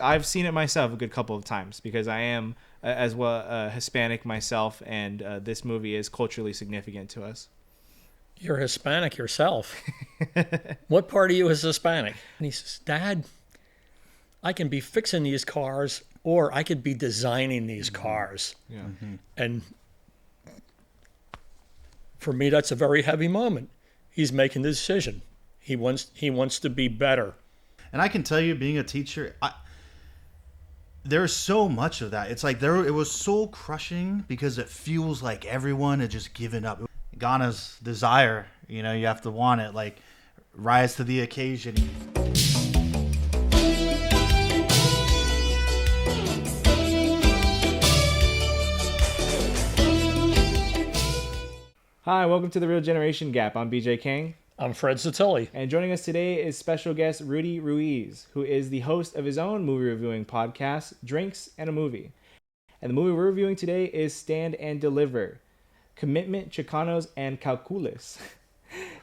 I've seen it myself a good couple of times because I am as well Hispanic myself, and this movie is culturally significant to us. You're Hispanic yourself. What part of you is Hispanic? And he says, Dad, I can be fixing these cars or I could be designing these cars. Yeah. Mm-hmm. And for me, that's a very heavy moment. He's making the decision. He wants to be better. And I can tell you, being a teacher, there's so much of that. It's like it was soul crushing because it feels like everyone had just given up. Ghana's desire, you have to want it, like rise to the occasion. Hi, welcome to The Real Generation Gap. I'm BJ King. I'm Fred Satilli. And joining us today is special guest Rudy Ruiz, who is the host of his own movie reviewing podcast, Drinks and a Movie. And the movie we're reviewing today is Stand and Deliver, Commitment, Chicanos, and Calculus.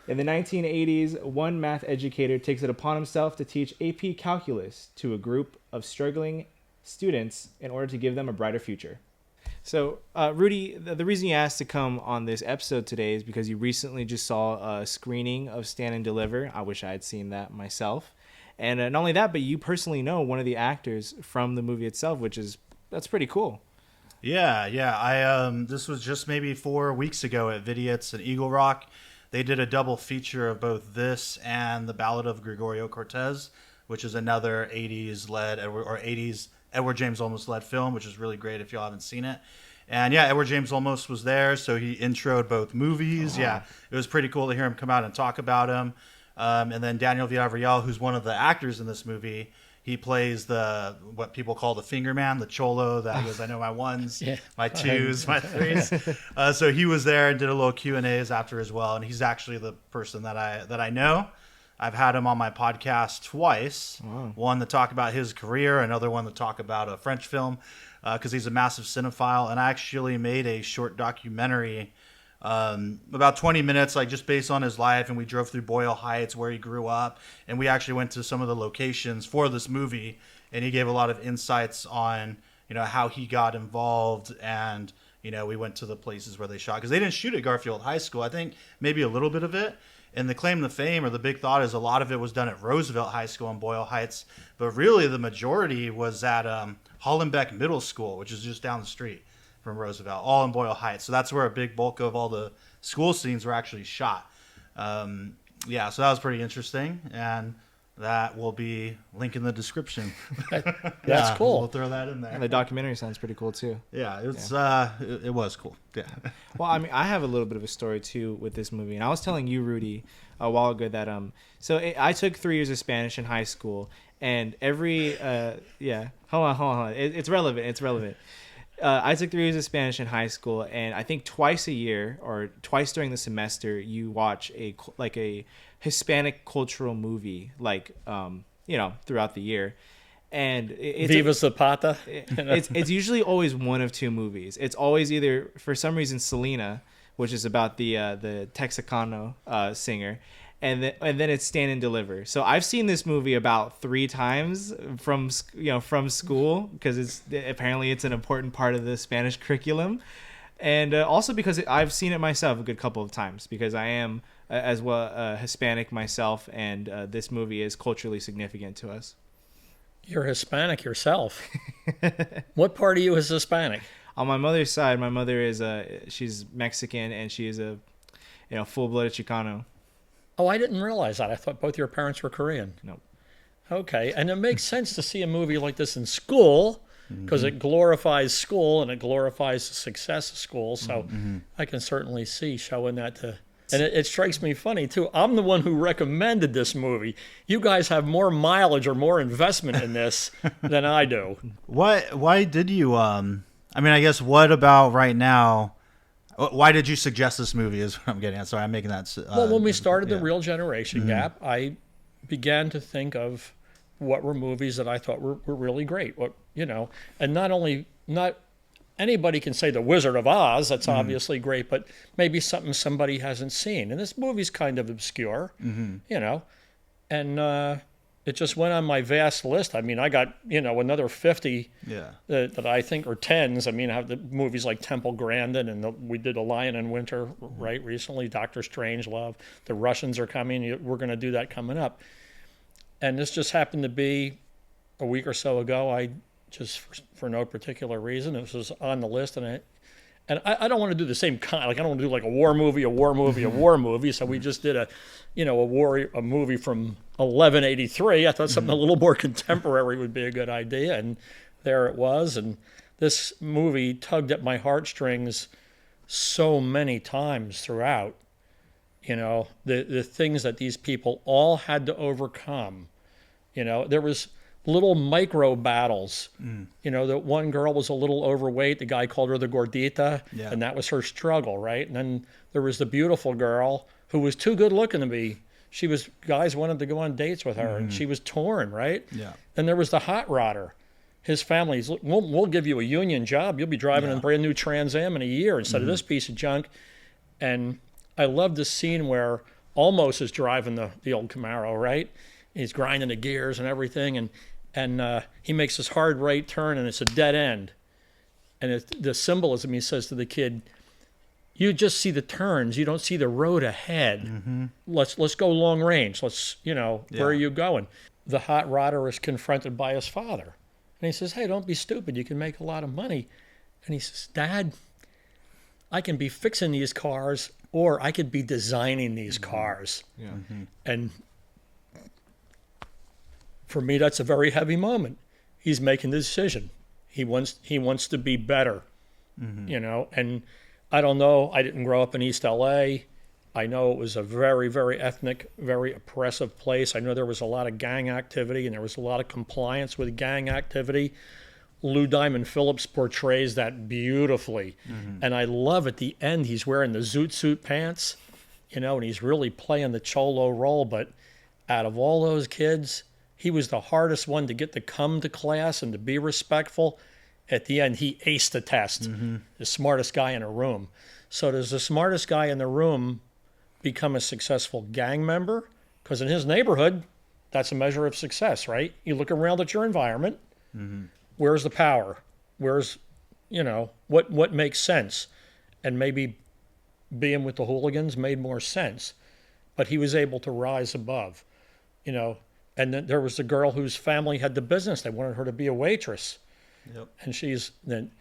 In the 1980s, one math educator takes it upon himself to teach AP Calculus to a group of struggling students in order to give them a brighter future. So, Rudy, the reason you asked to come on this episode today is because you recently just saw a screening of Stand and Deliver. I wish I had seen that myself. And not only that, but you personally know one of the actors from the movie itself, that's pretty cool. Yeah. This was just maybe 4 weeks ago at Vidiots and Eagle Rock. They did a double feature of both this and The Ballad of Gregorio Cortez, which is another 80s Edward James Olmos led film, which is really great if y'all haven't seen it. And yeah, Edward James Olmos was there, so he introed both movies. Oh. Yeah, it was pretty cool to hear him come out and talk about him. And then Daniel Villarreal, who's one of the actors in this movie, he plays what people call the finger man, the cholo that goes, I know my ones, my twos, my threes. So he was there and did a little Q&As after as well. And he's actually the person that I know. I've had him on my podcast twice. Wow. One to talk about his career, another one to talk about a French film, because he's a massive cinephile. And I actually made a short documentary, about 20 minutes, like just based on his life. And we drove through Boyle Heights, where he grew up. And we actually went to some of the locations for this movie. And he gave a lot of insights on, how he got involved. And, we went to the places where they shot. Because they didn't shoot at Garfield High School. I think maybe a little bit of it. And the claim to fame, or the big thought, is a lot of it was done at Roosevelt High School in Boyle Heights. But really, the majority was at Hollenbeck Middle School, which is just down the street from Roosevelt, all in Boyle Heights. So that's where a big bulk of all the school scenes were actually shot. So that was pretty interesting. And that will be link in the description. That's cool. We'll throw that in there. And the documentary sounds pretty cool, too. Yeah, it was cool. Yeah. Well, I mean, I have a little bit of a story, too, with this movie. And I was telling you, Rudy, a while ago that I took 3 years of Spanish in high school. And every hold on. It's relevant. I took 3 years of Spanish in high school, and I think twice a year or twice during the semester, you watch a Hispanic cultural movie, throughout the year. And it's Viva Zapata. It's usually always one of two movies. It's always either, for some reason, Selena, which is about the Texicano singer, and then it's Stand and Deliver. So I've seen this movie about 3 times from school, because it's an important part of the Spanish curriculum, and also because I've seen it myself a good couple of times because I am as well Hispanic myself, and this movie is culturally significant to us. You're Hispanic yourself. What part of you is Hispanic? On my mother's side, my mother is she's Mexican, and she is a full-blooded Chicano. Oh, I didn't realize that. I thought both your parents were Korean. Nope. Okay, and it makes sense to see a movie like this in school because it glorifies school and it glorifies the success of school. So I can certainly see showing that to... And it strikes me funny, too. I'm the one who recommended this movie. You guys have more mileage or more investment in this than I do. Why did you... I guess what about right now... Why did you suggest this movie is what I'm getting at. Sorry, I'm making that... Well, when we started The Real Generation Gap, I began to think of what were movies that I thought were really great. And not anybody can say The Wizard of Oz, that's obviously great, but maybe somebody hasn't seen. And this movie's kind of obscure, and it just went on my vast list. I mean, I got, another 50 that I think are tens. I mean, I have the movies like Temple Grandin, and we did A Lion in Winter, right, recently, Doctor Strangelove. The Russians are coming. We're going to do that coming up. And this just happened to be a week or so ago. I just, for no particular reason, it was on the list, and I don't want to do the same kind. Like, I don't want to do like a war movie. So we just did a movie from 1183. I thought something a little more contemporary would be a good idea, and there it was. And this movie tugged at my heartstrings so many times throughout. The things that these people all had to overcome. There was little micro battles. That one girl was a little overweight. The guy called her the gordita, and that was her struggle, right? And then there was the beautiful girl who was too good looking to be. Guys wanted to go on dates with her, and she was torn, right? Yeah. And there was the hot rodder. His family's, we'll give you a union job. You'll be driving a brand new Trans Am in a year instead of this piece of junk. And I love the scene where Almost is driving the old Camaro, right? He's grinding the gears and everything, and he makes this hard right turn, and it's a dead end. And the symbolism, he says to the kid, you just see the turns, you don't see the road ahead. Let's go long range. Where are you going? The hot rodder is confronted by his father. And he says, hey, don't be stupid. You can make a lot of money. And he says, Dad, I can be fixing these cars, or I could be designing these cars. Yeah. And for me, that's a very heavy moment. He's making the decision. He wants to be better, and I don't know. I didn't grow up in East LA. I know it was a very, very ethnic, very oppressive place. I know there was a lot of gang activity, and there was a lot of compliance with gang activity. Lou Diamond Phillips portrays that beautifully. And I love at the end, he's wearing the Zoot Suit pants, and he's really playing the cholo role. But out of all those kids, he was the hardest one to get to come to class and to be respectful. At the end, he aced the test, the smartest guy in a room. So does the smartest guy in the room become a successful gang member? Because in his neighborhood, that's a measure of success, right? You look around at your environment, where's the power? Where's, what makes sense? And maybe being with the hooligans made more sense. But he was able to rise above, And then there was the girl whose family had the business. They wanted her to be a waitress. Yep. And she's then,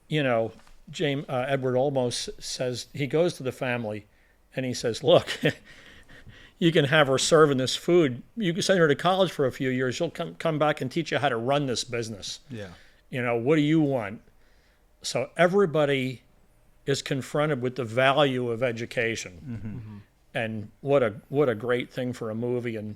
Edward Olmos says, he goes to the family and he says, look, you can have her serving this food. You can send her to college for a few years. She'll come back and teach you how to run this business. Yeah. What do you want? So everybody is confronted with the value of education. And what a great thing for a movie. And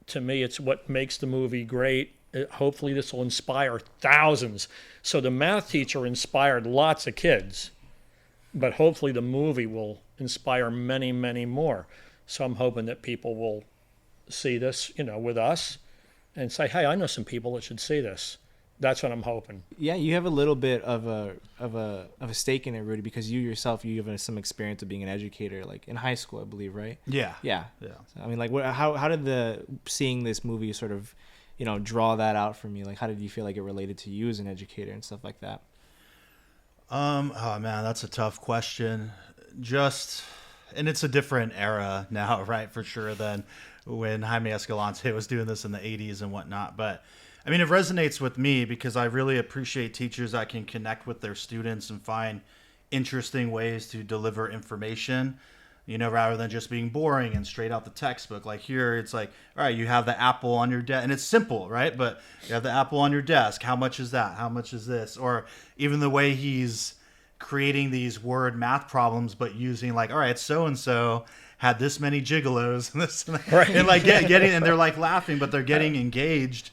to me, it's what makes the movie great. Hopefully this will inspire thousands. So the math teacher inspired lots of kids, but hopefully the movie will inspire many, many more. So I'm hoping that people will see this, with us and say, hey, I know some people that should see this. That's what I'm hoping. Yeah, you have a little bit of a stake in it, Rudy, because you yourself, you have some experience of being an educator, like in high school, I believe, right? Yeah. So, I mean, like, how did seeing this movie sort of, draw that out from you? Like, how did you feel like it related to you as an educator and stuff like that? Oh man, that's a tough question. And it's a different era now, right? For sure, than when Jaime Escalante was doing this in the 80s and whatnot. But I mean, it resonates with me because I really appreciate teachers that can connect with their students and find interesting ways to deliver information, rather than just being boring and straight out the textbook. Like here, it's like, all right, you have the apple on your desk, and it's simple, right? But you have the apple on your desk. How much is that? How much is this? Or even the way he's creating these word math problems, but using like, all right, so-and-so had this many gigolos and this and that. Right. And like getting, and they're like laughing, but they're getting engaged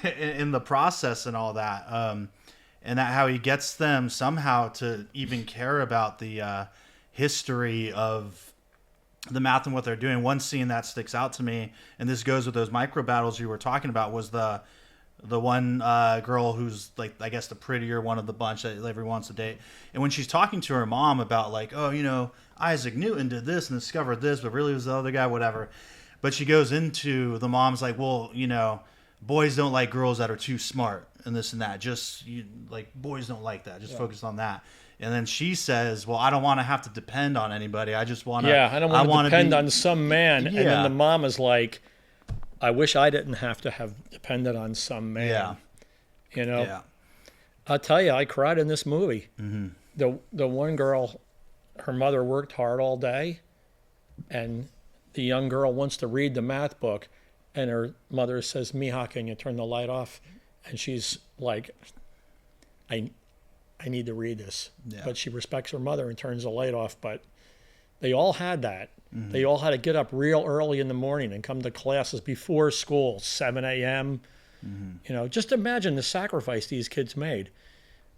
in the process and all that. And that how he gets them somehow to even care about the history of the math and what they're doing. One scene that sticks out to me, and this goes with those micro battles you were talking about, was the one girl who's like, I guess the prettier one of the bunch that everyone wants to date. And when she's talking to her mom about like, oh, Isaac Newton did this and discovered this, but really it was the other guy, whatever. But she goes into, the mom's like, well, boys don't like girls that are too smart and this and that. Boys don't like that. Just focus on that. And then she says, well, I don't want to have to depend on anybody. I just want to. Yeah, I don't want to depend on some man. Yeah. And then the mom is like, I wish I didn't have to have depended on some man. Yeah. Yeah. I'll tell you, I cried in this movie. Mm-hmm. The one girl, her mother worked hard all day, and the young girl wants to read the math book, and her mother says, Mija, can you turn the light off? And she's like, I need to read this. Yeah. But she respects her mother and turns the light off. But they all had that. Mm-hmm. They all had to get up real early in the morning and come to classes before school, 7 a.m. Mm-hmm. Just imagine the sacrifice these kids made.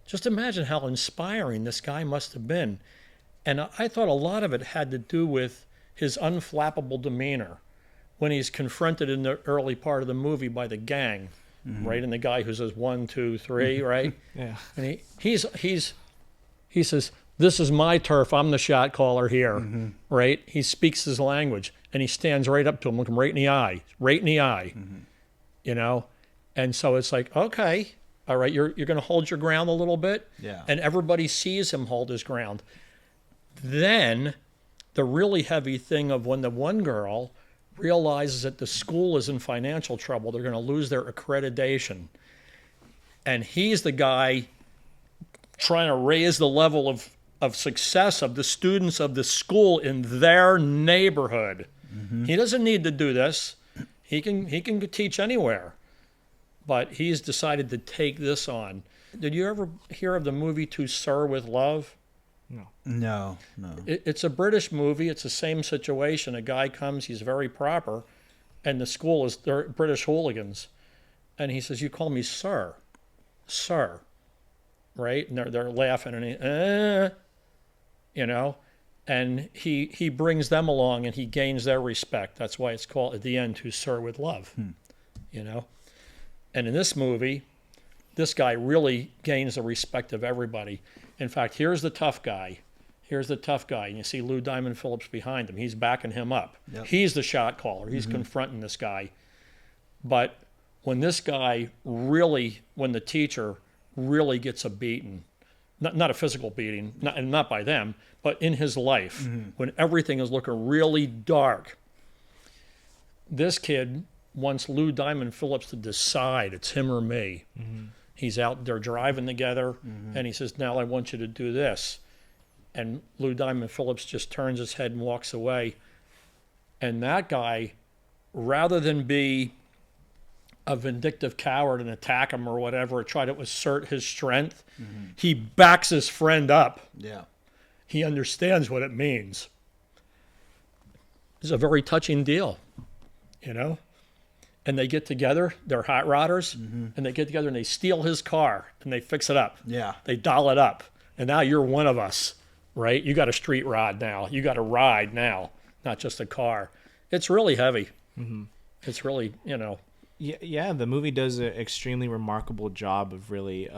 Just imagine how inspiring this guy must have been. And I thought a lot of it had to do with his unflappable demeanor when he's confronted in the early part of the movie by the gang, right? And the guy who says 1, 2, 3, right? Yeah. And he says, this is my turf. I'm the shot caller here, right? He speaks his language, and he stands right up to him, looking right in the eye, And so it's like, okay, all right, you're going to hold your ground a little bit, and everybody sees him hold his ground. Then the really heavy thing of when the one girl realizes that the school is in financial trouble, they're going to lose their accreditation. And he's the guy trying to raise the level of success of the students of the school in their neighborhood. Mm-hmm. He doesn't need to do this. He can teach anywhere. But he's decided to take this on. Did you ever hear of the movie To Sir With Love? No. It's a British movie. It's the same situation. A guy comes, he's very proper, and the school they're British hooligans. And he says, you call me sir, right? And they're laughing, and and he brings them along, and he gains their respect. That's why it's called, at the end, To Sir With Love, And in this movie, this guy really gains the respect of everybody. In fact, here's the tough guy. And you see Lou Diamond Phillips behind him. He's backing him up. Yep. He's the shot caller. He's confronting this guy. But when this guy when the teacher really gets a beating, not a physical beating, not by them, but in his life, when everything is looking really dark, this kid wants Lou Diamond Phillips to decide it's him or me. Mm-hmm. He's out there driving together, and he says, now I want you to do this. And Lou Diamond Phillips just turns his head and walks away. And that guy, rather than be a vindictive coward and attack him or whatever, or try to assert his strength, he backs his friend up. Yeah. He understands what it means. It's a very touching deal, And they get together, they're hot rodders, and they get together and they steal his car and they fix it up. Yeah. They doll it up. And now you're one of us, right? You got a street rod now. You got a ride now, not just a car. It's really heavy. Mm-hmm. It's really, Yeah, the movie does an extremely remarkable job of really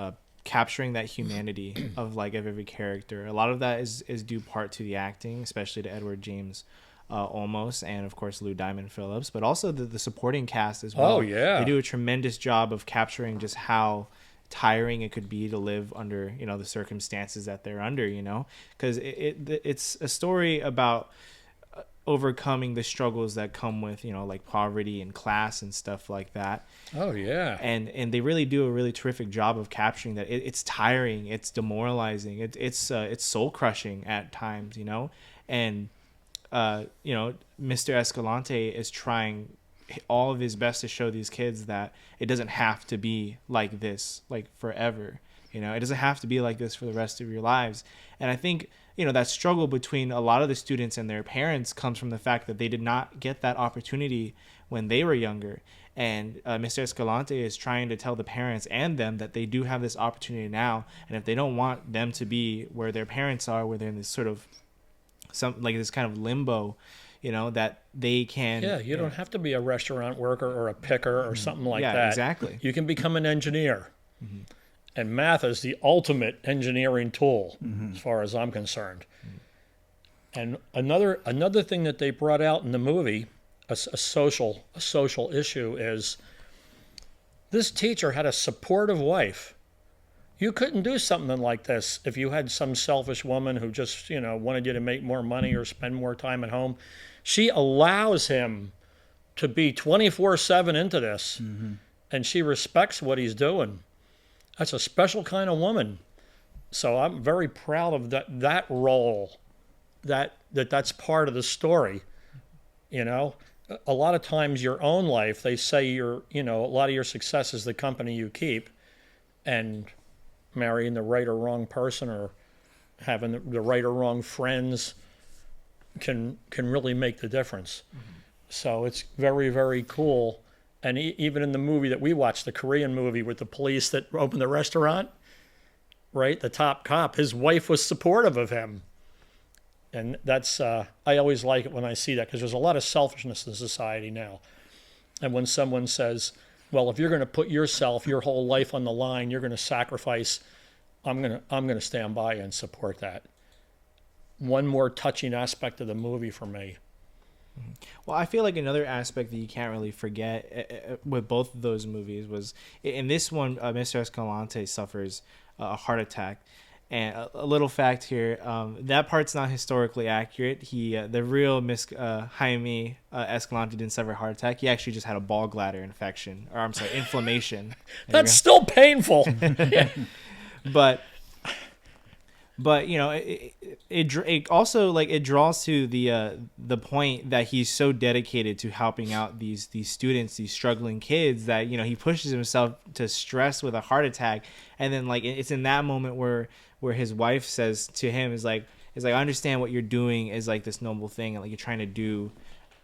capturing that humanity of every character. A lot of that is due part to the acting, especially to Edward James Olmos, and of course Lou Diamond Phillips, but also the supporting cast as well. Oh yeah, they do a tremendous job of capturing just how tiring it could be to live under the circumstances that they're under, because it's a story about overcoming the struggles that come with poverty and class and stuff like that. Oh yeah, and they really do a really terrific job of capturing that. It's tiring, it's demoralizing, it's soul crushing at times, and Mr. Escalante is trying all of his best to show these kids that it doesn't have to be like this, forever. It doesn't have to be like this for the rest of your lives. And I think, that struggle between a lot of the students and their parents comes from the fact that they did not get that opportunity when they were younger. And Mr. Escalante is trying to tell the parents and them that they do have this opportunity now. And if they don't want them to be where their parents are, where they're in this sort of this kind of limbo, that they can. Yeah, you don't have to be a restaurant worker or a picker or something like that. Yeah, exactly. You can become an engineer. Mm-hmm. And math is the ultimate engineering tool, as far as I'm concerned. And another thing that they brought out in the movie, a social issue is this teacher had a supportive wife. You couldn't do something like this if you had some selfish woman who just, wanted you to make more money or spend more time at home. She allows him to be 24/7 into this, and she respects what he's doing. That's a special kind of woman. So I'm very proud of that role, that's part of the story. A lot of times your own life, they say a lot of your success is the company you keep, and marrying the right or wrong person or having the right or wrong friends can really make the difference. So it's very, very cool. And even in the movie that we watched, the Korean movie with the police that opened the restaurant, right? The top cop, his wife was supportive of him. And that's, I always like it when I see that, because there's a lot of selfishness in society now. And when someone says, well, if you're going to put yourself, your whole life on the line, you're going to sacrifice, I'm going to stand by and support that. One more touching aspect of the movie for me. Well, I feel like another aspect that you can't really forget with both of those movies was, in this one, Mr. Escalante suffers a heart attack. And a little fact here, that part's not historically accurate. The real Jaime Escalante didn't suffer a heart attack. He actually just had a gallbladder infection, or I'm sorry, inflammation. That's still painful. But it also, like, it draws to the point that he's so dedicated to helping out these students, these struggling kids, that he pushes himself to stress with a heart attack. And then, like, it's in that moment where his wife says to him, is like I understand what you're doing is like this noble thing, and like you're trying to do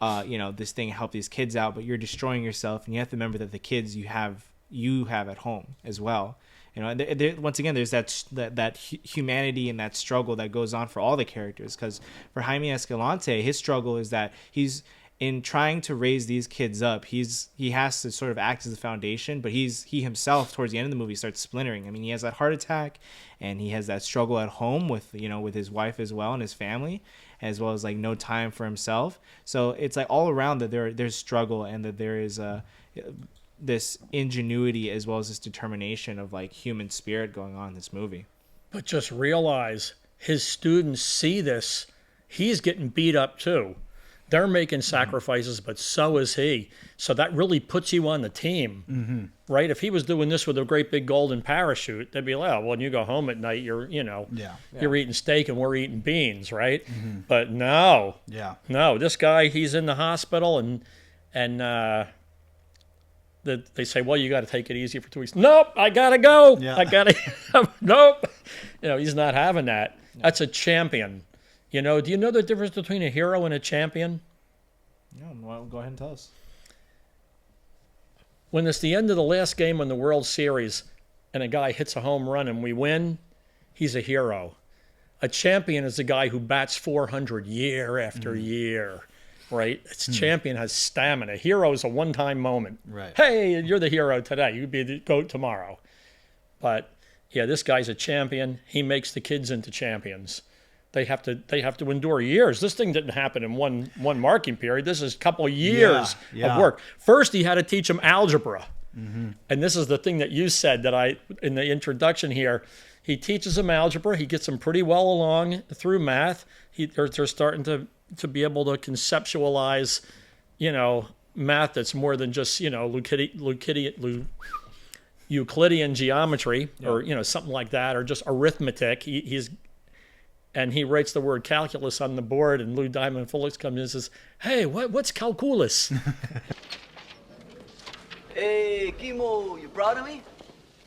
this thing, help these kids out, but you're destroying yourself, and you have to remember that the kids you have at home as well. And once again, there's that humanity and that struggle that goes on for all the characters. Because for Jaime Escalante, his struggle is that he's in trying to raise these kids up. He has to sort of act as a foundation, but he himself towards the end of the movie starts splintering. I mean, he has that heart attack, and he has that struggle at home with his wife as well and his family, as well as like no time for himself. So it's like all around that there's struggle, and that there is this ingenuity as well as this determination of like human spirit going on in this movie. But just realize his students see this. He's getting beat up too. They're making sacrifices, but so is he. So that really puts you on the team, right? If he was doing this with a great big golden parachute, they'd be like, oh, well, when you go home at night, you're eating steak and we're eating beans, right? But no, this guy, he's in the hospital, and they say, well, you got to take it easy for 2 weeks. Nope, I got to go. Yeah. Nope. He's not having that. That's a champion. Do you know the difference between a hero and a champion? Yeah, well, go ahead and tell us. When it's the end of the last game in the World Series and a guy hits a home run and we win, he's a hero. A champion is a guy who bats 400 year after year. Right? Its champion has stamina. Hero is a one-time moment. Right. Hey, you're the hero today. You'd be the GOAT tomorrow. But yeah, this guy's a champion. He makes the kids into champions. They have to endure years. This thing didn't happen in one marking period. This is a couple of years of work. First, he had to teach them algebra. And this is the thing that you said that in the introduction here. He teaches them algebra. He gets them pretty well along through math. They're starting to be able to conceptualize, math that's more than just, Euclidean geometry or, something like that, or just arithmetic. He writes the word calculus on the board, and Lou Diamond Phillips comes in and says, hey, what's calculus? Hey, Kimo, you proud of me?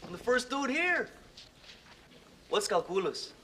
I'm the first dude here. What's calculus?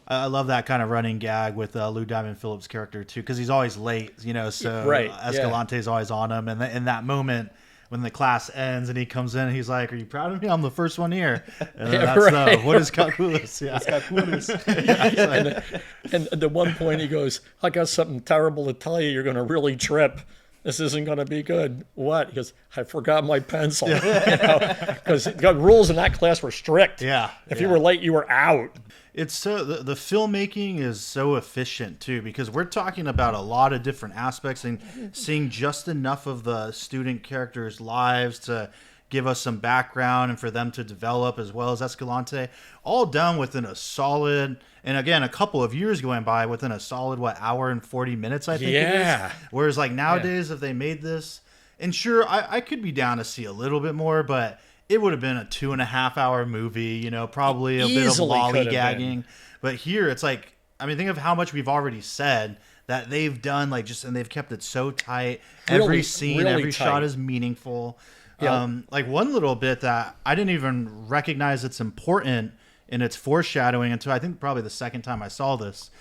I love that kind of running gag with Lou Diamond Phillips' character too, because he's always late, so right. Escalante's always on him, and in that moment when the class ends and he comes in, he's like, are you proud of me? I'm the first one here. And what is calculus? Yeah. Calculus. And at one point he goes, I got something terrible to tell you. You're going to really trip. This isn't going to be good. What? He goes, I forgot my pencil. Because the rules in that class were strict. Yeah. If you were late, you were out. It's so the filmmaking is so efficient too, because we're talking about a lot of different aspects and seeing just enough of the student characters' lives to give us some background and for them to develop, as well as Escalante, all done within a solid, and again, a couple of years going by within a solid, hour and 40 minutes, I think it is. Whereas like nowadays, if they made this, and sure, I could be down to see a little bit more, but it would have been a 2.5-hour movie, probably a bit of lollygagging. But here it's like, I mean, think of how much we've already said that they've done, and they've kept it so tight. Every scene, every shot is meaningful. Like one little bit that I didn't even recognize it's important in its foreshadowing until I think probably the second time I saw this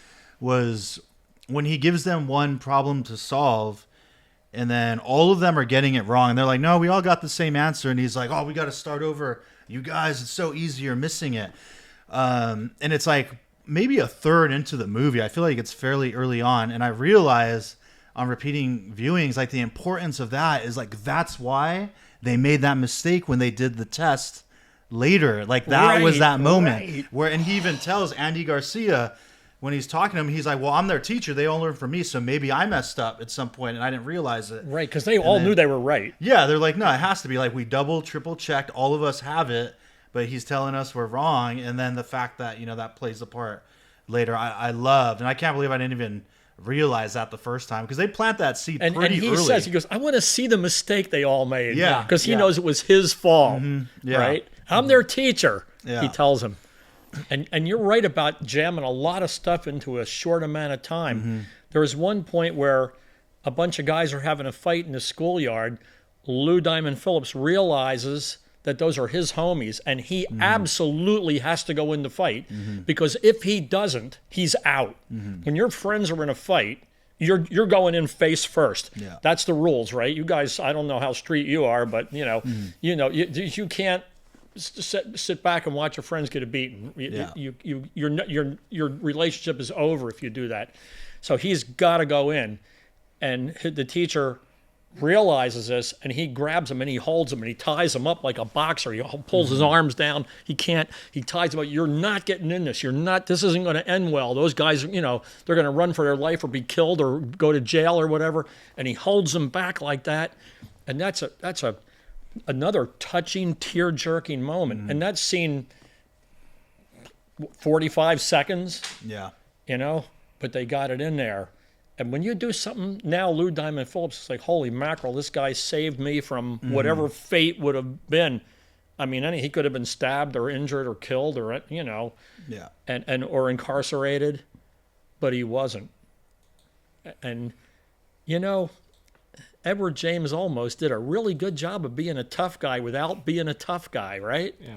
was when he gives them one problem to solve and then all of them are getting it wrong. And they're like, no, we all got the same answer. And he's like, oh, we got to start over. You guys, it's so easy. You're missing it. And it's like maybe a third into the movie. I feel like it's fairly early on. And I realize on repeating viewings, like the importance of that is like, that's why they made that mistake when they did the test later. Like that was that moment where, and he even tells Andy Garcia when he's talking to him, he's like, well, I'm their teacher. They all learn from me. So maybe I messed up at some point and I didn't realize it. Right. Cause they all knew they were right. Yeah. They're like, no, it has to be like we double, triple checked. All of us have it, but he's telling us we're wrong. And then the fact that, that plays a part later, I loved, and I can't believe I didn't even realize that the first time, because they plant that seed pretty early. And he says, he goes, I want to see the mistake they all made. Yeah. Because he knows it was his fault. Mm-hmm. Yeah. Right? I'm their teacher, yeah. He tells him. And you're right about jamming a lot of stuff into a short amount of time. Mm-hmm. There was one point where a bunch of guys are having a fight in the schoolyard. Lou Diamond Phillips realizes that those are his homies, and he absolutely has to go in the fight, because if he doesn't, he's out. When your friends are in a fight, you're going in face first. Yeah. That's the rules, right? You guys, I don't know how street you are, but you can't sit back and watch your friends get beaten. Your relationship is over if you do that. So he's got to go in, and the teacher realizes this, and he grabs him and he holds him and he ties him up like a boxer. He pulls his arms down. He ties him up. You're not getting in this. This isn't going to end well. Those guys, they're going to run for their life or be killed or go to jail or whatever. And he holds them back like that. And that's another touching, tear-jerking moment. And that scene, 45 seconds. Yeah. But they got it in there. And when you do something now, Lou Diamond Phillips is like, holy mackerel, this guy saved me from whatever fate would have been. I mean, he could have been stabbed or injured or killed or, yeah, and or incarcerated, but he wasn't. And, Edward James Olmos did a really good job of being a tough guy without being a tough guy, right? Yeah.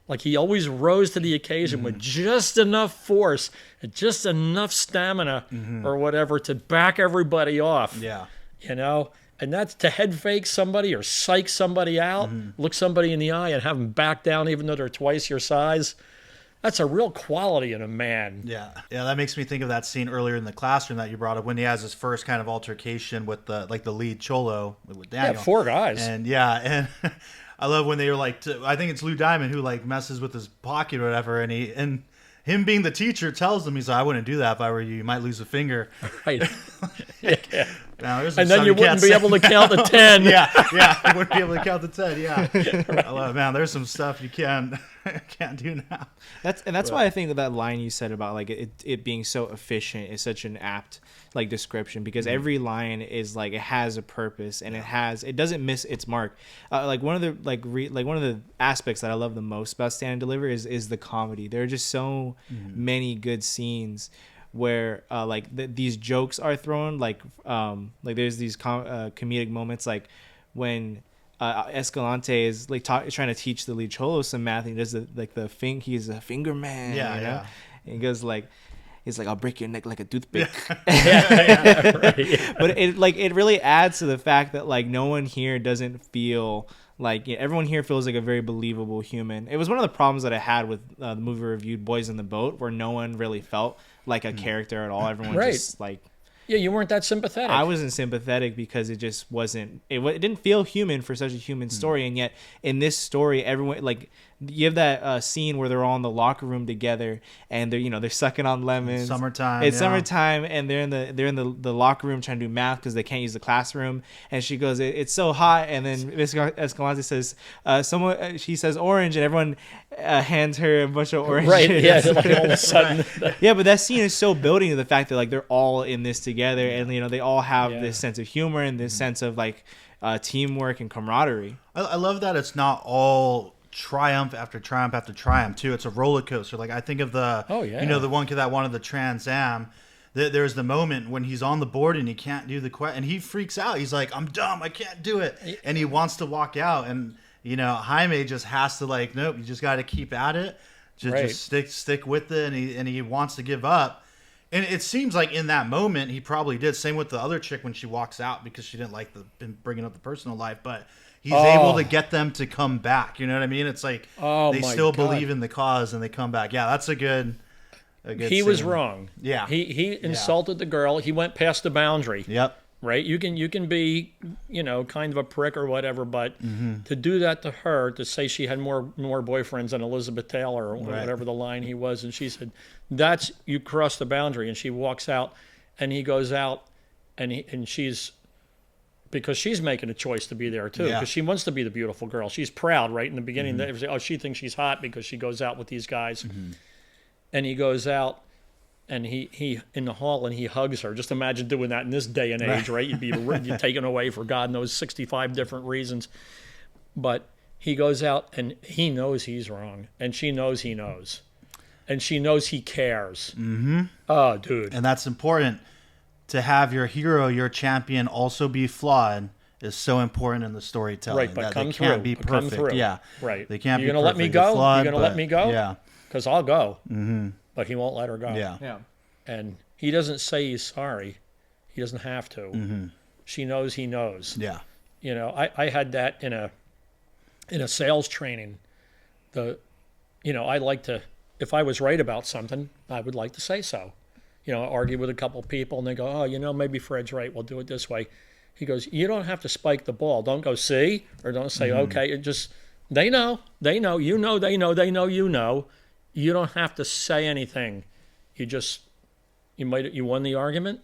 Like he always rose to the occasion with just enough force and just enough stamina or whatever to back everybody off. Yeah. And that's to head fake somebody or psych somebody out, look somebody in the eye and have them back down even though they're twice your size. That's a real quality in a man. Yeah. Yeah, that makes me think of that scene earlier in the classroom that you brought up when he has his first kind of altercation with the lead cholo with Daniel. Yeah, 4 guys. And I love when they were like, I think it's Lou Diamond who like messes with his pocket or whatever, and him being the teacher tells him, he's like, I wouldn't do that if I were you. You might lose a finger. Right. Yeah. Now, and then you wouldn't be able to count to 10. Yeah, you wouldn't be able to count to 10. Yeah. Right. I love it, man. There's some stuff you can't do now. That's why I think that line you said about like it being so efficient is such an apt like description, because every line is like it has a purpose and it doesn't miss its mark. Like one of the aspects that I love the most about Stand and Deliver is the comedy. There are just so many good scenes where these jokes are thrown, like there's these comedic moments, like when Escalante is like trying to teach the lead cholo some math, and he does he's a finger man, yeah. And he goes like, he's like, I'll break your neck like a toothpick. Right. But it really adds to the fact that like no one here doesn't feel like, everyone here feels like a very believable human. It was one of the problems that I had with the movie we reviewed, Boys in the Boat, where no one really felt like a character at all. Everyone just like, yeah, you weren't that sympathetic. I wasn't sympathetic because it just wasn't. It didn't feel human for such a human story, and yet in this story, everyone like you have that scene where they're all in the locker room together and they're sucking on lemons. It's summertime. It's summertime, and they're in the locker room trying to do math because they can't use the classroom. And she goes, "It's so hot." And then Miss Escalante says, she says orange, and everyone hands her a bunch of oranges. Right? Yeah. Like all of a sudden. Yeah, but that scene is so building to the fact that like they're all in this together, and they all have this sense of humor and this sense of like teamwork and camaraderie. I love that it's not all triumph after triumph after triumph too. It's a roller coaster. Like I think of the the one kid that wanted the Trans Am. There's the moment when he's on the board and he can't do the question, and he freaks out. He's like, "I'm dumb, I can't do it," and he wants to walk out. And Jaime just has to like, nope, you just got to keep at it. Just stick with it, and he wants to give up. And it seems like in that moment he probably did. Same with the other chick when she walks out because she didn't like bringing up the personal life, but he's able to get them to come back. You know what I mean? It's like they still believe in the cause and they come back. Yeah, that's a good He scene. was wrong. Yeah. He insulted the girl. He went past the boundary. Yep. Right? You can be, kind of a prick or whatever, but to do that to her, to say she had more boyfriends than Elizabeth Taylor or whatever the line he was, and she said, "That's you crossed the boundary," and she walks out, and he goes out, and she's. Because she's making a choice to be there too. Because she wants to be the beautiful girl. She's proud, right in the beginning. They say, she thinks she's hot because she goes out with these guys, and he goes out, and he in the hall and he hugs her. Just imagine doing that in this day and age, right? You'd be taken away for God knows 65 different reasons. But he goes out and he knows he's wrong, and she knows he knows, and she knows he cares. Oh, dude, and that's important. To have your hero, your champion, also be flawed is so important in the storytelling. Right, but that come they can't through. be perfect. Yeah, right. They can't You're be gonna let me perfect. go? They're flawed, You're gonna let me go? Yeah, because I'll go. But he won't let her go. yeah. And He doesn't say he's sorry. He doesn't have to. Mm-hmm. She knows he knows. Yeah. I had that in a sales training. I like to, if I was right about something, I would like to say so. Argue with a couple people and they go, "Oh, maybe Fred's right. We'll do it this way." He goes, "You don't have to spike the ball. Don't go see, or don't say, okay. It just, they know, they know, they know, you know. You don't have to say anything. You just, you won the argument.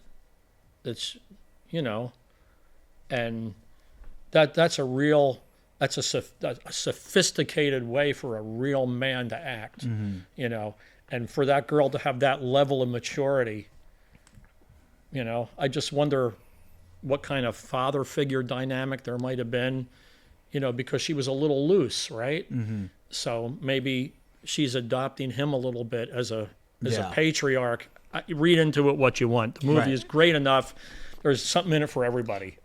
That's, and that's a sophisticated way for a real man to act, and for that girl to have that level of maturity, I just wonder what kind of father figure dynamic there might have been, because she was a little loose, right? So maybe she's adopting him a little bit as a patriarch. Read into it what you want. The movie is great enough. There's something in it for everybody.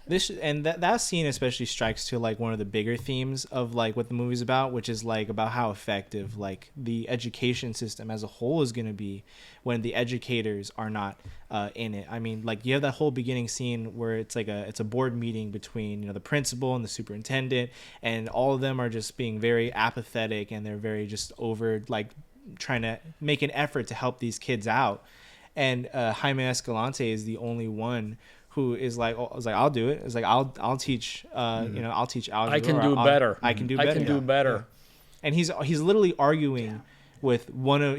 That scene especially strikes to like one of the bigger themes of like what the movie's about, which is like about how effective like the education system as a whole is going to be when the educators are not in it. I mean, like you have that whole beginning scene where it's a board meeting between the principal and the superintendent, and all of them are just being very apathetic and they're very just over like trying to make an effort to help these kids out. And Jaime Escalante is the only one who is like, I'll do it. It's like I'll teach, I'll teach algebra. I can do better. I can do better. I can do better. And he's literally arguing with one of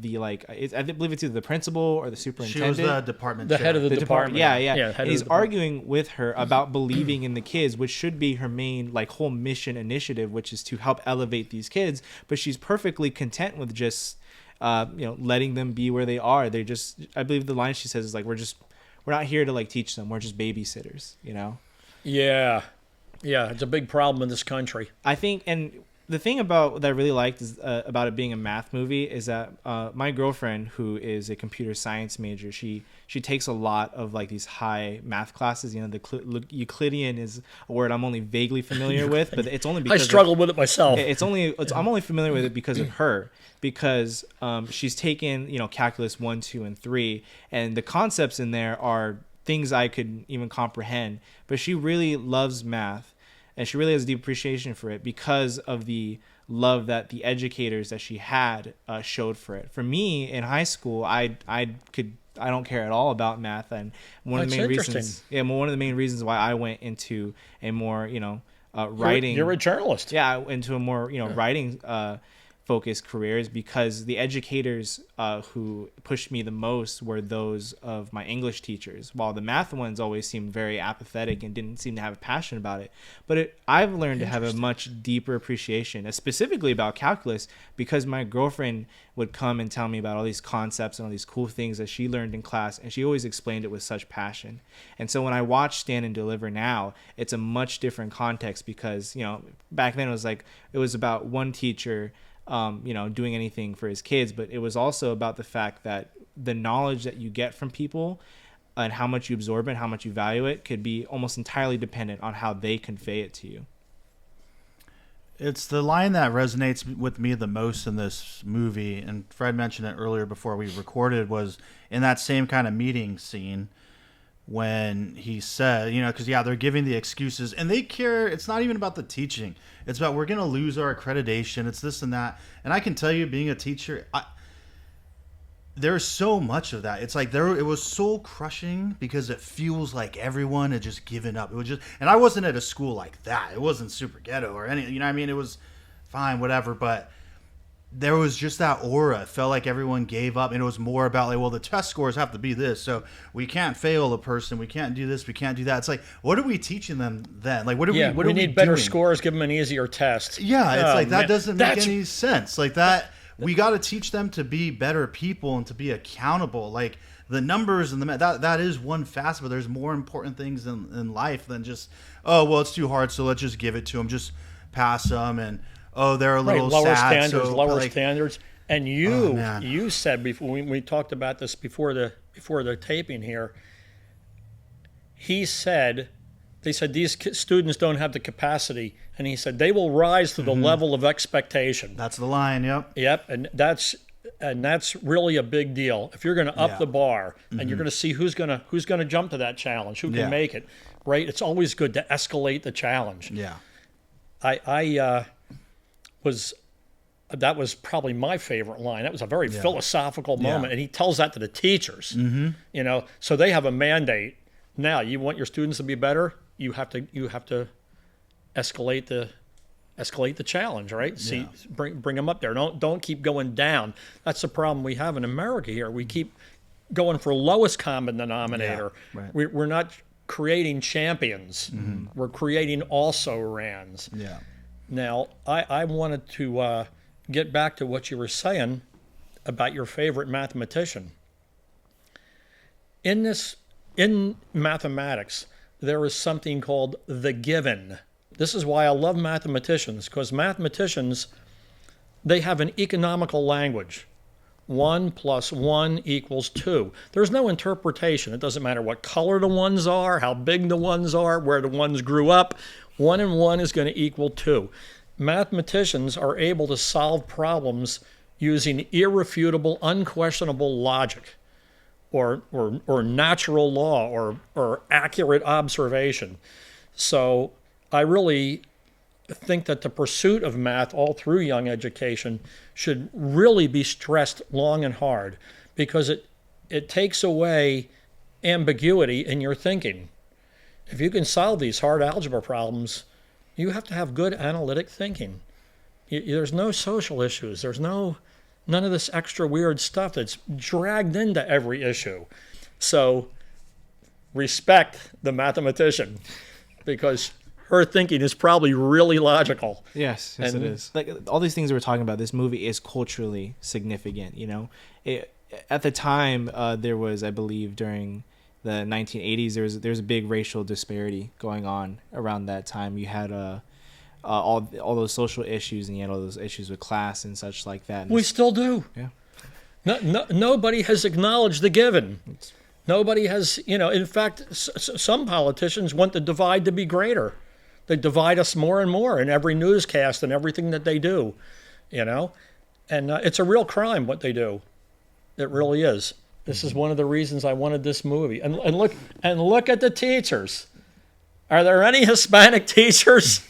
the like I believe it's either the principal or the superintendent. She was the department the chair. head of the department. Yeah. And he's arguing with her about believing in the kids, which should be her main like whole mission initiative, which is to help elevate these kids. But she's perfectly content with just letting them be where they are. They just, I believe the line she says is like, we're not here to like teach them. We're just babysitters, Yeah. It's a big problem in this country. I think, and the thing about that I really liked is about it being a math movie is that my girlfriend, who is a computer science major, she takes a lot of like these high math classes. The Euclidean is a word I'm only vaguely familiar with, but it's only because I struggle with it myself. I'm only familiar with it because of her, because she's taken calculus 1, 2, and 3, and the concepts in there are things I could even comprehend. But she really loves math. And she really has a deep appreciation for it because of the love that the educators that she had showed for it. For me in high school, I don't care at all about math, and one of the main reasons why I went into a more writing. You're a journalist. Yeah, into a more writing focused careers, because the educators who pushed me the most were those of my English teachers, while the math ones always seemed very apathetic and didn't seem to have a passion about it. But I've learned to have a much deeper appreciation, specifically about calculus, because my girlfriend would come and tell me about all these concepts and all these cool things that she learned in class, and she always explained it with such passion. And so when I watch Stand and Deliver now, it's a much different context, because back then it was about one teacher doing anything for his kids, but it was also about the fact that the knowledge that you get from people and how much you absorb it, how much you value it, could be almost entirely dependent on how they convey it to you. It's the line that resonates with me the most in this movie, and Fred mentioned it earlier before we recorded, was in that same kind of meeting scene when he said, because they're giving the excuses, and they care. It's not even about the teaching. It's about, we're going to lose our accreditation. It's this and that. And I can tell you, being a teacher, there's so much of that. It's like it was soul crushing, because it feels like everyone had just given up. It was just, and I wasn't at a school like that. It wasn't super ghetto or anything. You know what I mean? It was fine, whatever. But there was just that aura. It felt like everyone gave up, and it was more about the test scores have to be this, so we can't fail a person, we can't do this, we can't do that. It's like, what are we teaching them then? Like, we need better scores, give them an easier test. Yeah, it's that doesn't make any sense. Like that, we got to teach them to be better people and to be accountable. Like the numbers and that is one facet, but there's more important things in life than just, it's too hard, so let's just give it to them, just pass them, and they're a little lower sad, standards, standards. And you said before, we talked about this before the taping here. They said these really don't have the capacity, and he said they will rise to the level of expectation. That's the line. Yep, and that's really a big deal. If you're going to up the bar, and you're going to see who's going to jump to that challenge, who can make it, right? It's always good to escalate the challenge. Yeah, that was probably my favorite line. That was a very philosophical moment, and he tells that to the teachers. So they have a mandate. Now, you want your students to be better, you have to escalate the challenge, right? See, bring them up there. Don't keep going down. That's the problem we have in America here. We keep going for lowest common denominator. Yeah, right. We're not creating champions. We're creating also-rans. Yeah. Now, I wanted to get back to what you were saying about your favorite mathematician. In mathematics, there is something called the given. This is why I love mathematicians, because mathematicians, they have an economical language. 1 + 1 = 2. There's no interpretation. It doesn't matter what color the ones are, how big the ones are, where the ones grew up. 1 and 1 is going to equal 2. Mathematicians are able to solve problems using irrefutable, unquestionable logic, or natural law, or accurate observation. So I really think that the pursuit of math all through young education should really be stressed long and hard, because it takes away ambiguity in your thinking. If you can solve these hard algebra problems, you have to have good analytic thinking. There's no social issues. There's none of this extra weird stuff that's dragged into every issue. So respect the mathematician, because her thinking is probably really logical. Yes, it is. Like all these things we're talking about, this movie is culturally significant. At the time, there was, I believe, during the 1980s, there was a big racial disparity going on around that time. You had all those social issues, and you had all those issues with class and such like that. And we still do. Yeah. Nobody has acknowledged the given. Nobody has, in fact, some politicians want the divide to be greater. They divide us more and more in every newscast and everything that they do, and it's a real crime what they do. It really is. This is one of the reasons I wanted this movie. And look at the teachers. Are there any Hispanic teachers?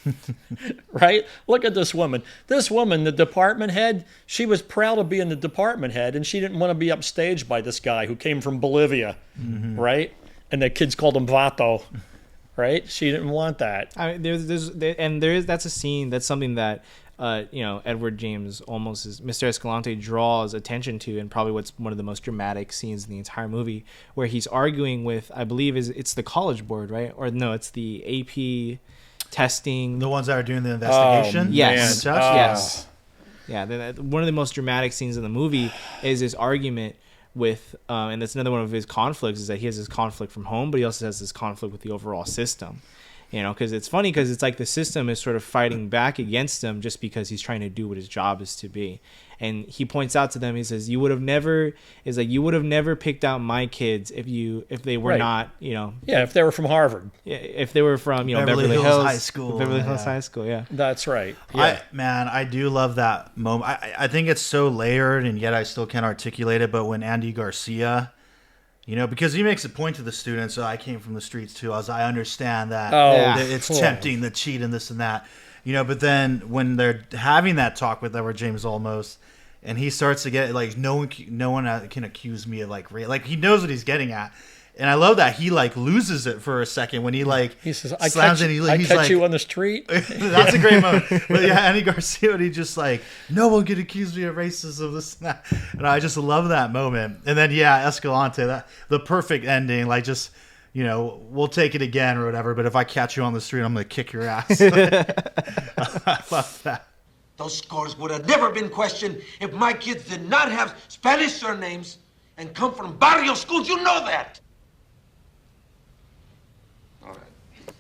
Right? Look at this woman. This woman, the department head, she was proud of being the department head, and she didn't want to be upstaged by this guy who came from Bolivia, right? And the kids called him Vato, right? She didn't want that. I mean, that's a scene, that's something that Edward James almost is Mr. Escalante draws attention to, and probably what's one of the most dramatic scenes in the entire movie, where he's arguing with, I believe it's the college board, right? Or no, it's the AP testing. The ones that are doing the investigation. Yes. Man. Yes. Yeah. One of the most dramatic scenes in the movie is his argument with, and that's another one of his conflicts, is that he has this conflict from home, but he also has this conflict with the overall system. Because it's funny, because it's like the system is sort of fighting back against him just because he's trying to do what his job is to be. And he points out to them, he says, you would have never picked out my kids if they were not, if they were from Harvard. If they were from, Beverly Hills High School. Beverly Hills High School, yeah. That's right. Yeah. I do love that moment. I think it's so layered, and yet I still can't articulate it. But when Andy Garcia, because he makes a point to the students, so I came from the streets too. I understand that it's tempting to cheat and this and that. But then when they're having that talk with Edward James almost, and he starts to get like, no one can accuse me of like rape. Like, he knows what he's getting at. And I love that he like loses it for a second when he says, I catch you on the street. That's a great moment. But yeah, Andy Garcia, and he just like, no one can accuse me of racism, this and that. And I just love that moment. And then Escalante, the perfect ending, like just, we'll take it again or whatever, but if I catch you on the street, I'm gonna kick your ass. I love that. Those scores would have never been questioned if my kids did not have Spanish surnames and come from barrio schools. You know that. All right.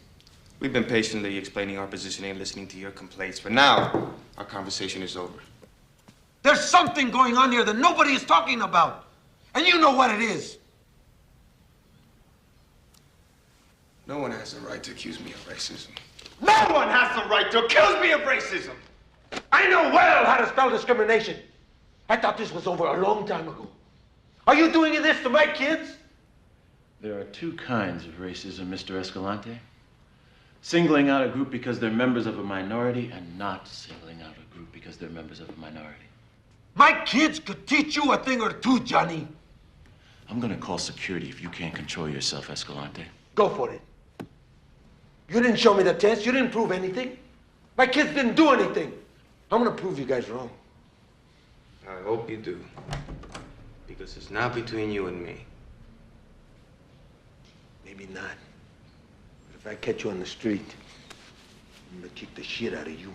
We've been patiently explaining our position and listening to your complaints, but now our conversation is over. There's something going on here that nobody is talking about, and you know what it is. No one has the right to accuse me of racism. No one has the right to accuse me of racism. I know well how to spell discrimination. I thought this was over a long time ago. Are you doing this to my kids? There are two kinds of racism, Mr. Escalante. Singling out a group because they're members of a minority, and not singling out a group because they're members of a minority. My kids could teach you a thing or two, Johnny. I'm gonna call security if you can't control yourself, Escalante. Go for it. You didn't show me the test. You didn't prove anything. My kids didn't do anything. I'm gonna prove you guys wrong. I hope you do. Because it's not between you and me. Maybe not. But if I catch you on the street, I'm gonna kick the shit out of you.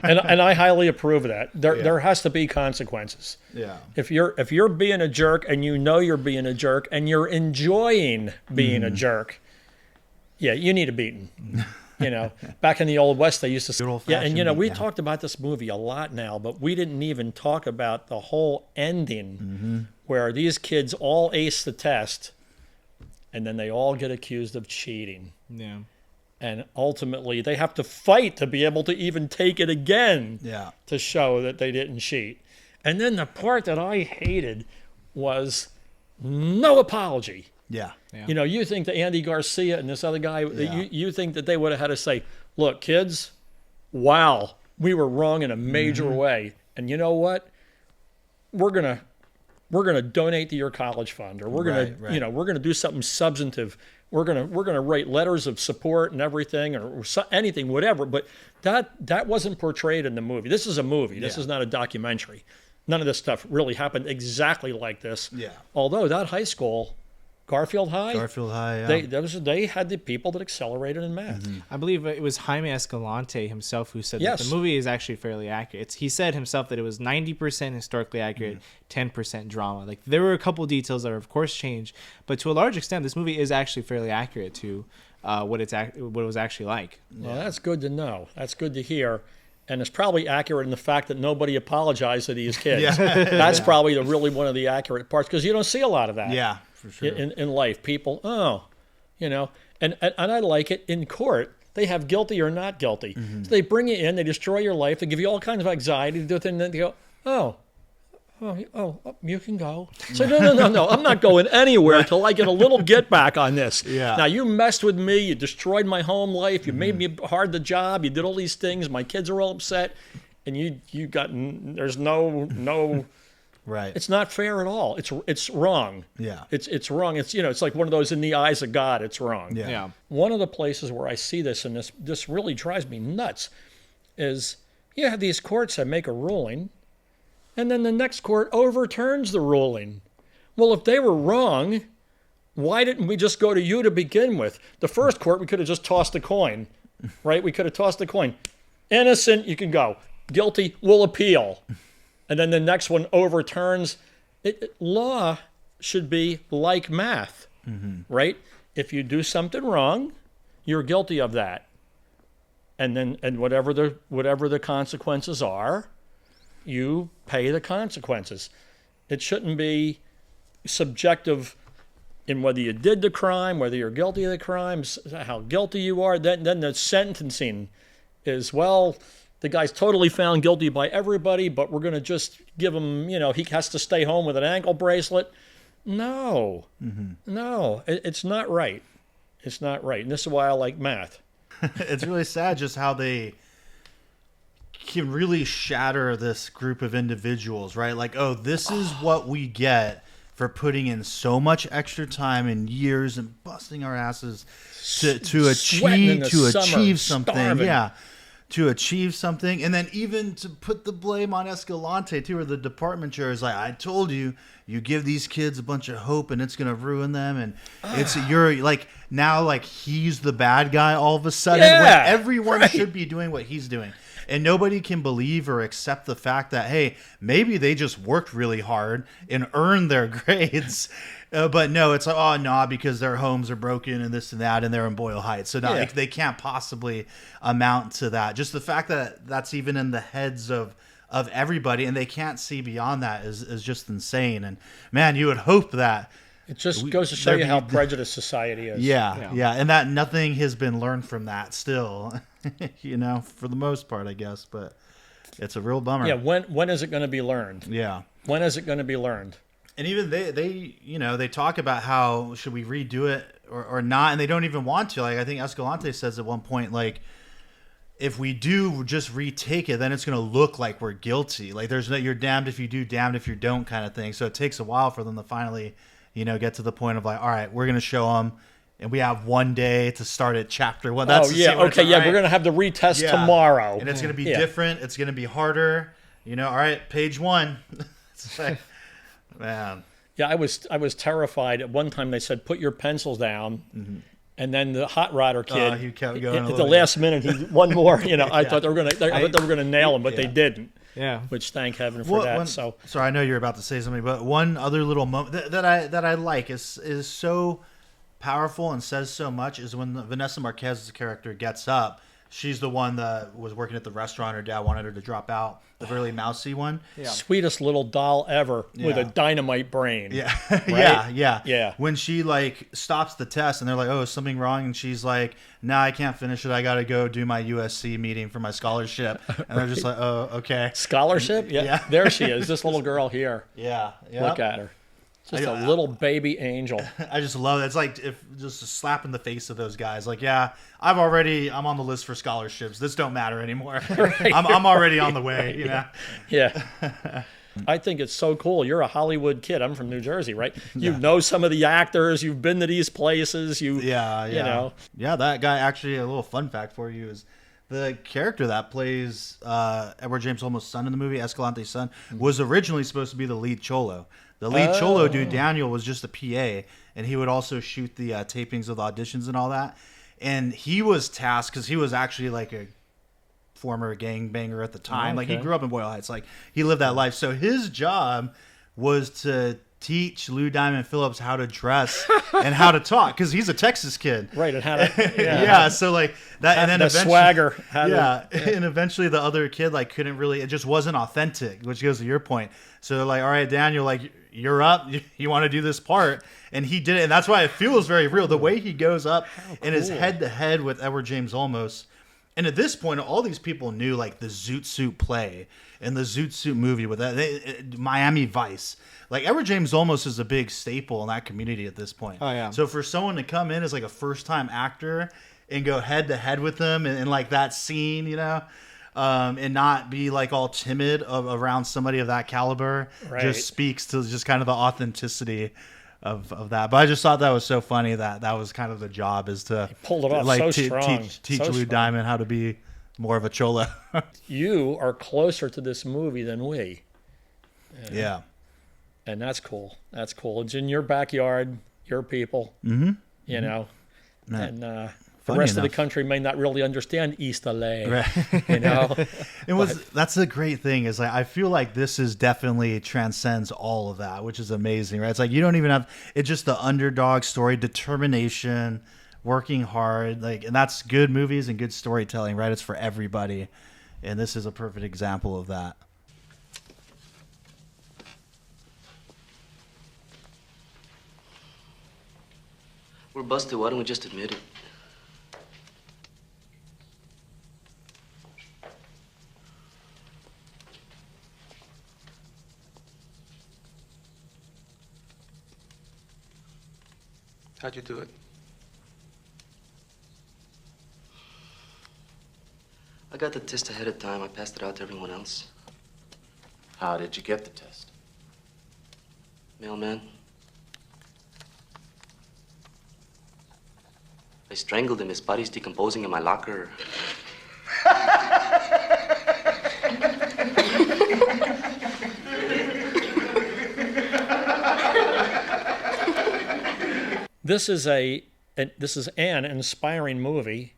And I highly approve of that. There has to be consequences. Yeah. If you're being a jerk and you know you're being a jerk and you're enjoying being a jerk, you need a beating. Back in the Old West, they used to say, and we talked about this movie a lot now, but we didn't even talk about the whole ending where these kids all ace the test and then they all get accused of cheating. Yeah. And ultimately, they have to fight to be able to even take it again to show that they didn't cheat. And then the part that I hated was no apology. Yeah. You think that Andy Garcia and this other guy, you think that they would have had to say, look, kids, wow, we were wrong in a major way. And you know what? We're gonna donate to your college fund, or we're gonna do something substantive. We're gonna write letters of support and everything, or anything, whatever. But that wasn't portrayed in the movie. This is a movie. This is not a documentary. None of this stuff really happened exactly like this. Yeah. Although that high school, Garfield High, yeah. they had the people that accelerated in math. I believe it was Jaime Escalante himself who said that the movie is actually fairly accurate. He said himself that it was 90% historically accurate, 10% drama. Like, there were a couple details that are of course changed, but to a large extent, this movie is actually fairly accurate to what it was actually like. Well, that's good to know. That's good to hear. And it's probably accurate in the fact that nobody apologized to these kids. That's probably really one of the accurate parts, because you don't see a lot of that. Yeah, for sure. In life, people, and I like it in court. They have guilty or not guilty. So they bring you in, they destroy your life, they give you all kinds of anxiety, and then they go, oh, you can go. So no, I'm not going anywhere until I get a little get back on this. Yeah. Now, you messed with me, you destroyed my home life, you made me hard the job, you did all these things, my kids are all upset, and you got, there's no Right. It's not fair at all. It's wrong. Yeah. It's wrong. It's it's like one of those in the eyes of God. It's wrong. Yeah. One of the places where I see this, and this really drives me nuts, is you have these courts that make a ruling, and then the next court overturns the ruling. Well, if they were wrong, why didn't we just go to you to begin with? The first court, we could have just tossed a coin, right? We could have tossed a coin. Innocent, you can go. Guilty, we'll appeal. And then the next one overturns. Law should be like math, right? If you do something wrong, you're guilty of that. And whatever the consequences are, you pay the consequences. It shouldn't be subjective in whether you did the crime, whether you're guilty of the crime, how guilty you are. Then the sentencing is, well, the guy's totally found guilty by everybody, but we're going to just give him, he has to stay home with an ankle bracelet. No, no, it's not right. It's not right. And this is why I like math. It's really sad just how they can really shatter this group of individuals, right? Like, oh, this is what we get for putting in so much extra time and years and busting our asses to achieve something. Starving. Yeah. To achieve something, and then even to put the blame on Escalante too, or the department chair is like, I told you, you give these kids a bunch of hope and it's gonna ruin them, and you're like, now like he's the bad guy all of a sudden, when everyone should be doing what he's doing. And nobody can believe or accept the fact that, hey, maybe they just worked really hard and earned their grades. But no, it's like, oh, no, because their homes are broken and this and that, and they're in Boyle Heights. So no, they can't possibly amount to that. Just the fact that that's even in the heads of everybody, and they can't see beyond that is just insane. And, man, you would hope that. It just goes to show you how prejudiced society is. Yeah, and that nothing has been learned from that still, for the most part, I guess. But it's a real bummer. Yeah, when is it going to be learned? Yeah. When is it going to be learned? And even they talk about how should we redo it or not, and they don't even want to. Like, I think Escalante says at one point, like, if we do just retake it, then it's going to look like we're guilty. Like, you're damned if you do, damned if you don't kind of thing. So it takes a while for them to finally, get to the point of like, all right, we're going to show them, and we have one day to start at chapter 1. That's we're going to have the retest tomorrow, and it's going to be different. It's going to be harder. All right, page 1. It's like, man. Yeah, I was terrified. At one time they said, put your pencils down. And then the hot rodder kid, he kept going at the last minute, one more. I thought they were gonna nail him, but they didn't. Yeah. Which thank heaven for that. Sorry, I know you're about to say something, but one other little moment that I like is so powerful and says so much is when Vanessa Marquez's character gets up. She's the one that was working at the restaurant. Her dad wanted her to drop out. The really mousy one. Yeah. Sweetest little doll ever with a dynamite brain. Yeah. Right? Yeah. When she like stops the test and they're like, oh, is something wrong? And she's like, nah, I can't finish it. I got to go do my USC meeting for my scholarship. And they're just like, oh, okay. Scholarship? Yeah. There she is. This little girl here. Yeah. Look at her. Just a little baby angel. I just love it. It's like just a slap in the face of those guys. Like, yeah, I'm on the list for scholarships. This don't matter anymore. Right. I'm already on the way. Yeah. I think it's so cool. You're a Hollywood kid. I'm from New Jersey, right? You know some of the actors. You've been to these places. You know. Yeah, that guy. Actually, a little fun fact for you is the character that plays Edward James Olmos' son in the movie, Escalante's son, was originally supposed to be the lead cholo. The lead cholo dude, Daniel, was just a PA, and he would also shoot the tapings of the auditions and all that. And he was tasked, because he was actually like a former gangbanger at the time. Like, he grew up in Boyle Heights. Like, he lived that life. So his job was to teach Lou Diamond Phillips how to dress and how to talk, because he's a Texas kid. Right, and how to... so like that, and then the eventually, swagger. And eventually the other kid like couldn't really, it just wasn't authentic, which goes to your point. So they're like, all right, Daniel, like, you're up, you want to do this part, and he did it, and that's why it feels very real. The way he goes up and is head to head with Edward James Olmos. And at this point, all these people knew like the Zoot Suit play and the Zoot Suit movie with that Miami Vice. Like, Edward James Olmos is a big staple in that community at this point. Oh, yeah. So for someone to come in as like a first time actor and go head to head with them and like that scene, and not be like all timid around somebody of that caliber. Right. Just speaks to just kind of the authenticity of that. But I just thought that was so funny that was kind of the job, is to pulled it off like so strong. teach So Lou strong. Diamond how to be more of a cholo. You are closer to this movie than we. Yeah. And that's cool. That's cool. It's in your backyard, your people, you know. And the Funny rest of the enough. country may not really understand East LA, Right. you know. That's the great thing, is like I feel like this is definitely transcends all of that, which is amazing, right? It's like you don't even have, it's just the underdog story, determination, working hard, like, and that's good movies and good storytelling, right? It's for everybody, and this is a perfect example of that. We're busted. Why don't we just admit it? How'd you do it? I got the test ahead of time. I passed it out to everyone else. How did you get the test? Mailman. I strangled him. His body's decomposing in my locker. This is an inspiring movie.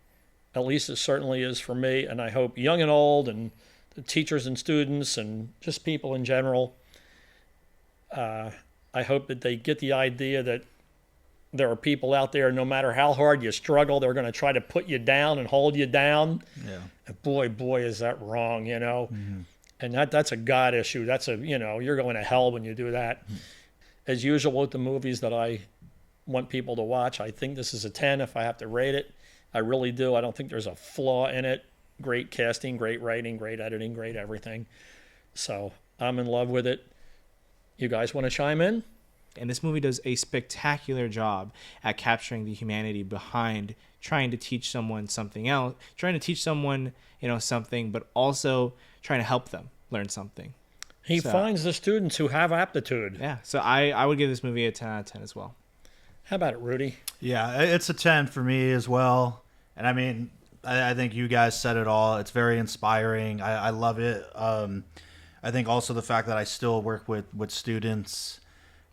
At least it certainly is for me, and I hope young and old, and the teachers and students, and just people in general. I hope that they get the idea that there are people out there, no matter how hard you struggle, they're going to try to put you down and hold you down. Yeah. And boy, is that wrong, you know? And that's a God issue. That's you're going to hell when you do that. As usual with the movies that I want people to watch, I think this is a 10 if I have to rate it. I really do. I don't think there's a flaw in it. Great casting, great writing, great editing, great everything. So I'm in love with it. You guys want to chime in? And this movie does a spectacular job at capturing the humanity behind trying to teach someone something else, trying to teach someone, something, but also trying to help them learn something. He finds the students who have aptitude. Yeah. So I would give this movie a 10 out of 10 as well. How about it, Rudy? Yeah, it's a 10 for me as well. And I mean, I think you guys said it all. It's very inspiring. I love it. I think also the fact that I still work with students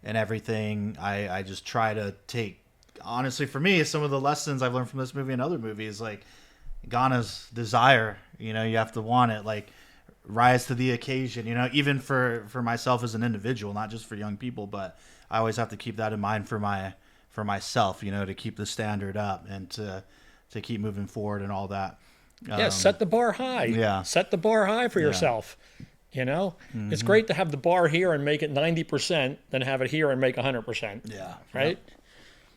and everything, I just try to take, honestly, for me, some of the lessons I've learned from this movie and other movies, like Ghana's desire, you have to want it, like rise to the occasion, even for myself as an individual, not just for young people, but I always have to keep that in mind for myself, to keep the standard up and to keep moving forward and all that. Yeah, set the bar high. Yeah. Set the bar high for yourself. It's great to have the bar here and make it 90% than have it here and make 100%. Yeah. Right?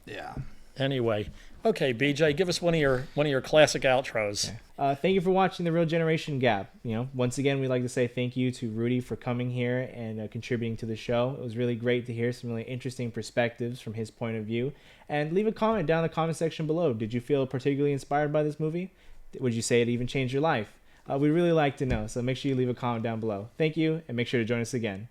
Yeah. Anyway, okay, BJ, give us one of your classic outros. Okay. Thank you for watching The Real Generation Gap. Once again, we'd like to say thank you to Rudy for coming here and contributing to the show. It was really great to hear some really interesting perspectives from his point of view. And leave a comment down in the comment section below. Did you feel particularly inspired by this movie? Would you say it even changed your life? We'd really like to know, so make sure you leave a comment down below. Thank you, and make sure to join us again.